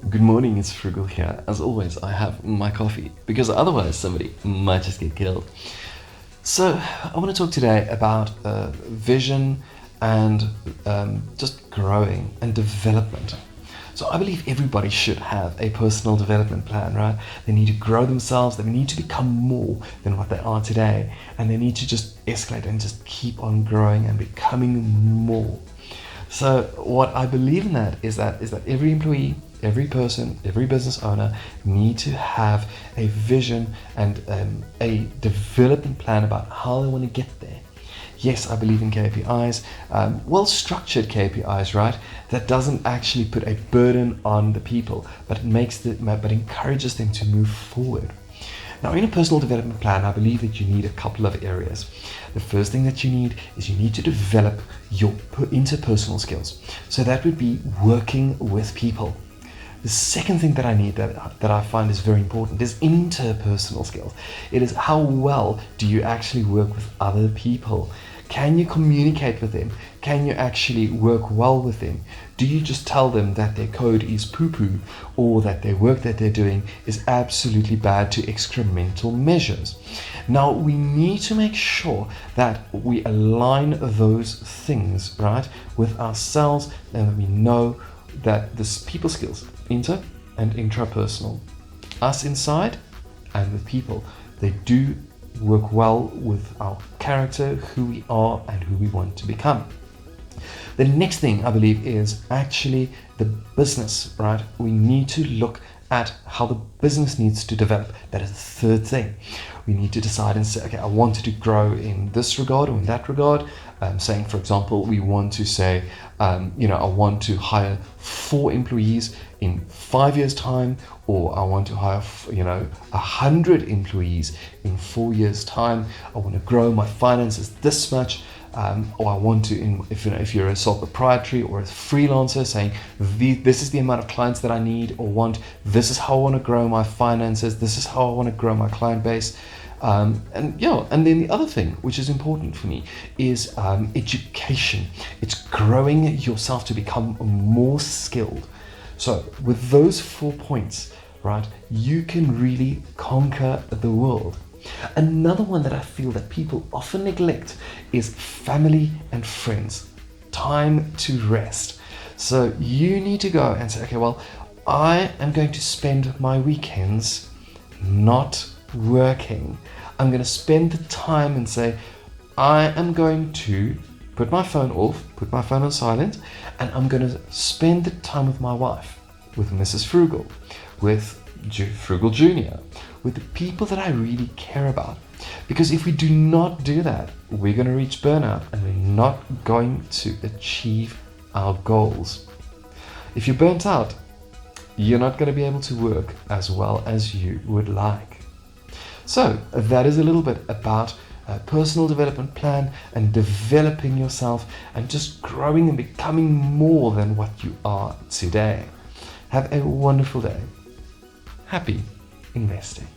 Good morning, it's Frugal here. As always, I have my coffee because otherwise somebody might just get killed. So, I want to talk today about vision and just growing and development. So, I believe everybody should have a personal development plan, right? They need to grow themselves, they need to become more than what they are today, and they need to just escalate and just keep on growing and becoming more. So what I believe in that is that every employee, every person, every business owner need to have a vision and a development plan about how they want to get there. Yes, I believe in KPIs, well-structured KPIs, right? That doesn't actually put a burden on the people, but but encourages them to move forward. Now, in a personal development plan, I believe that you need a couple of areas. The first thing that you need to develop your interpersonal skills. So that would be working with people. The second thing that I need that I find is very important is interpersonal skills. It is how well do you actually work with other people? Can you communicate with them? Can you actually work well with them? Do you just tell them that their code is poo-poo or that their work that they're doing is absolutely bad to excremental measures? Now, we need to make sure that we align those things, right, with ourselves, and that we know that this people skills, inter and intrapersonal, us inside and with people, they do work well with our character, who we are and who we want to become. The next thing I believe is actually the business, right? We need to look at how the business needs to develop. That is the third thing. We need to decide and say, okay, I wanted to grow in this regard or in that regard. Saying, for example, we want to say, I want to hire 4 employees in 5 years' time, or I want to hire, 100 employees in 4 years' time. I want to grow my finances this much. Or I want to, if you're a sole proprietary or a freelancer, saying this is the amount of clients that I need or want, this is how I want to grow my finances, this is how I want to grow my client base. And then the other thing, which is important for me, is education. It's growing yourself to become more skilled. So with those 4 points, right, you can really conquer the world. Another one that I feel that people often neglect is family and friends. Time to rest. So you need to go and say, okay, well, I am going to spend my weekends not working. I'm going to spend the time and say, I am going to put my phone off, put my phone on silent, and I'm going to spend the time with my wife, with Mrs. Frugal, with Frugal Jr., with the people that I really care about. Because if we do not do that, we're going to reach burnout and we're not going to achieve our goals. If you're burnt out, you're not going to be able to work as well as you would like. So that is a little bit about a personal development plan and developing yourself and just growing and becoming more than what you are today. Have a wonderful day. Happy investing.